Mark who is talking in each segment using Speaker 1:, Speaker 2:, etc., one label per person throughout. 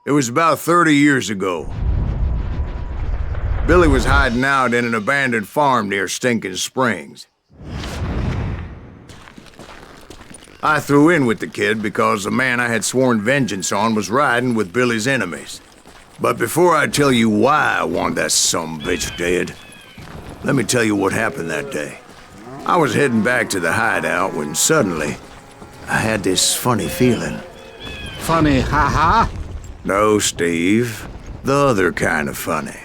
Speaker 1: It was about 30 years ago. Billy was hiding out in an abandoned farm near Stinking Springs. I threw in with the kid because the man I had sworn vengeance on was riding with Billy's enemies. But before I tell you why I want that sumbitch dead, let me tell you what happened that day. I was heading back to the hideout when suddenly I had this funny feeling.
Speaker 2: Funny, ha-ha?
Speaker 1: No, Steve. The other kind of funny.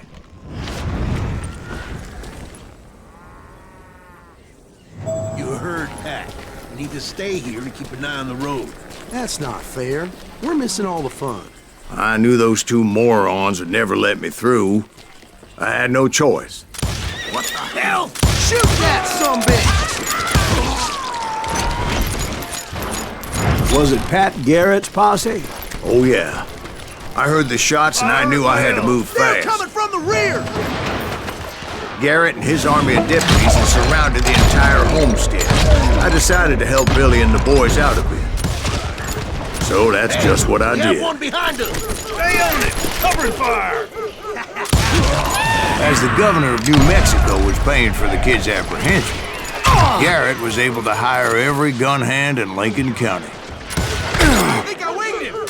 Speaker 3: You heard Pat. We need to stay here to keep an eye on the road.
Speaker 4: That's not fair. We're missing all the fun.
Speaker 1: I knew those two morons would never let me through. I had no choice.
Speaker 3: What the hell?
Speaker 4: Shoot that sumbitch!
Speaker 5: Was it Pat Garrett's posse?
Speaker 1: Oh yeah. I heard the shots and I knew I had to move
Speaker 4: They're
Speaker 1: fast.
Speaker 4: coming from the rear!
Speaker 1: Garrett and his army of deputies had surrounded the entire homestead. I decided to help Billy and the boys out a bit. So that's just what I
Speaker 3: We
Speaker 1: did.
Speaker 3: have one behind us! Stay on it! Cover fire!
Speaker 1: As the governor of New Mexico was paying for the kid's apprehension, Garrett was able to hire every gun hand in Lincoln County.
Speaker 4: I think I winged him!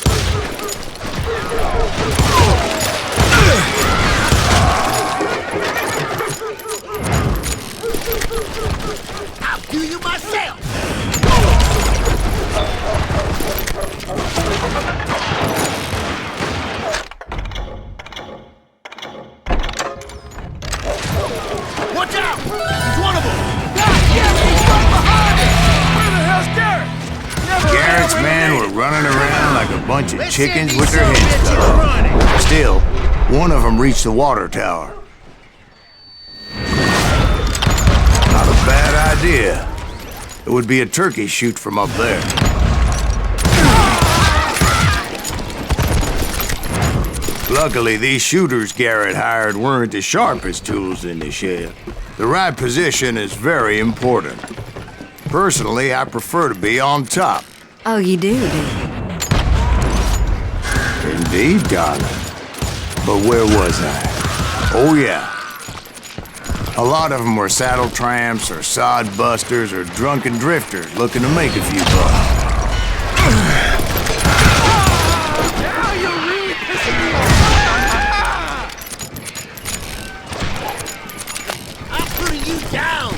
Speaker 3: I'll do you myself! Watch out! He's one of them!
Speaker 1: Garrett's men were running around like a bunch of chickens with their heads cut off. Still, one of them reached the water tower. Not a bad idea. It would be a turkey shoot from up there. Luckily, these shooters Garrett hired weren't the sharpest tools in the shed. The right position is very important. Personally, I prefer to be on top.
Speaker 6: Oh, you do you?
Speaker 1: Indeed, darling. But where was I? Oh, yeah. A lot of them were saddle tramps or sod busters or drunken drifters looking to make a few bucks.
Speaker 4: Now you're really pissing me off!
Speaker 3: I'm putting you down!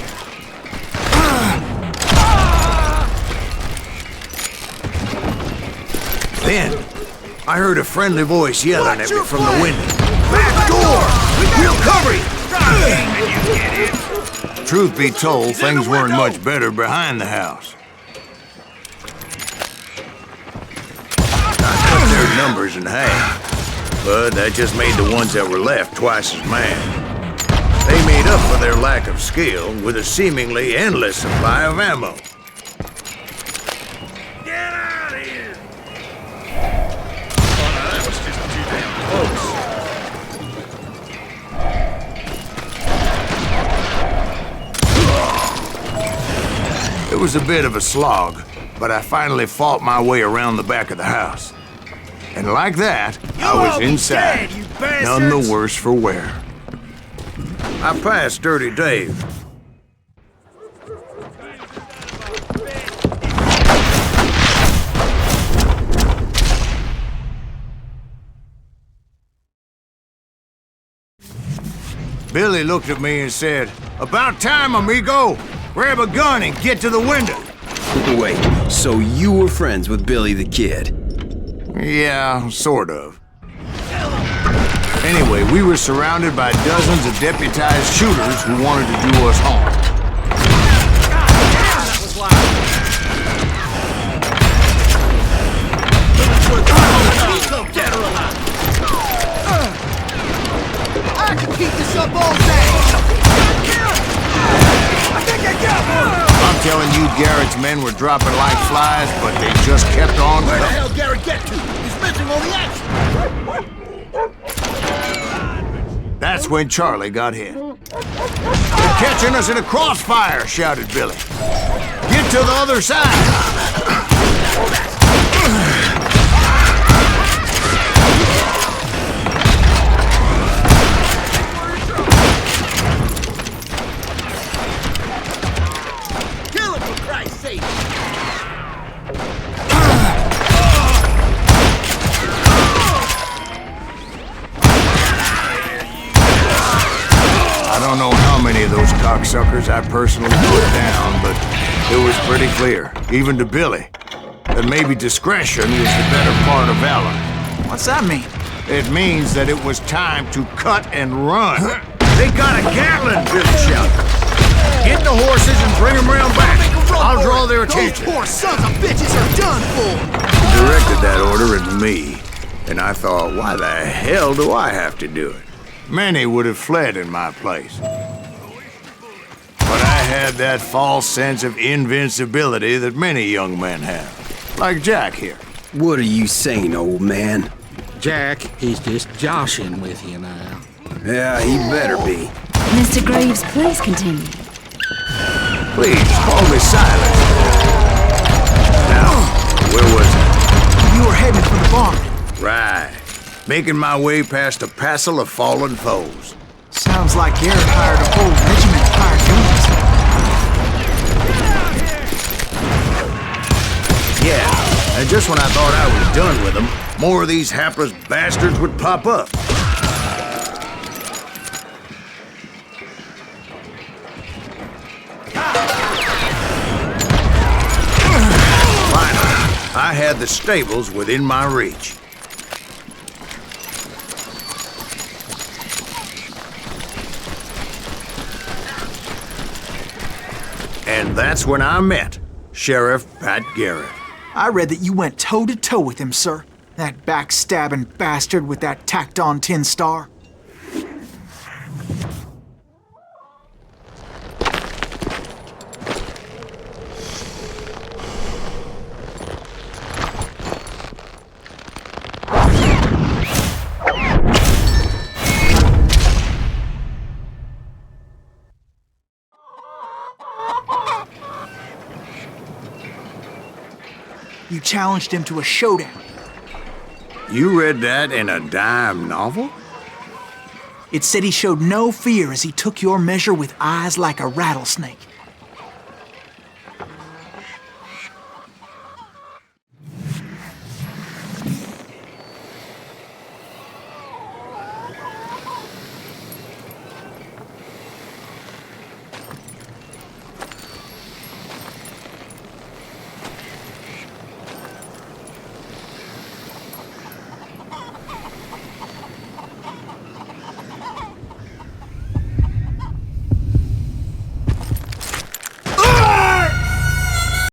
Speaker 1: Then, I heard a friendly voice yelling at me from the window. Back door! We'll cover you! Truth be told, things weren't much better behind the house. I cut their numbers in half, but that just made the ones that were left twice as mad. They made up for their lack of skill with a seemingly endless supply of ammo.
Speaker 3: Get out of here!
Speaker 1: It was a bit of a slog, but I finally fought my way around the back of the house. And like that, I was inside, none the worse for wear. I passed Dirty Dave. Billy looked at me and said, "About time, amigo! Grab a gun and get to the window."
Speaker 7: Wait, so you were friends with Billy the Kid?
Speaker 1: Yeah, sort of. Anyway, we were surrounded by dozens of deputized shooters who wanted to do us harm.
Speaker 4: I can keep this up all day! I think I got one!
Speaker 1: I'm telling you, Garrett's men were dropping like flies, but they just kept on
Speaker 3: Where the
Speaker 1: coming.
Speaker 3: hell Garrett get to? He's missing all the action!
Speaker 1: That's when Charlie got hit. "They're catching us in a crossfire," shouted Billy. "Get to the other side!" don't know how many of those cocksuckers I personally put down, but it was pretty clear, even to Billy, that maybe discretion was the better part of valor.
Speaker 6: What's that mean?
Speaker 1: It means that it was time to cut and run. They got a Gatling, Billy shouted. Get the horses and bring them round back. I'll draw their attention.
Speaker 6: Those poor sons of bitches are done for!
Speaker 1: He directed that order at me, and I thought, why the hell do I have to do it? Many would have fled in my place. But I had that false sense of invincibility that many young men have, like Jack here.
Speaker 7: What are you saying, old man?
Speaker 2: Jack, he's just joshing with you now.
Speaker 7: Yeah, he better be.
Speaker 8: Mr. Graves, please continue.
Speaker 1: Please, call me silent. Now, where was I?
Speaker 6: You were heading for the barn.
Speaker 1: Right. Making my way past a passel of fallen foes.
Speaker 6: Sounds like Garrett hired a whole regiment of hired guns.
Speaker 1: Yeah, and just when I thought I was done with them, more of these hapless bastards would pop up. Finally, I had the stables within my reach. And that's when I met Sheriff Pat Garrett.
Speaker 6: I read that you went toe-to-toe with him, sir. That backstabbing bastard with that tacked-on tin star. You challenged him to a showdown.
Speaker 1: You read that in a dime novel?
Speaker 6: It said he showed no fear as he took your measure with eyes like a rattlesnake.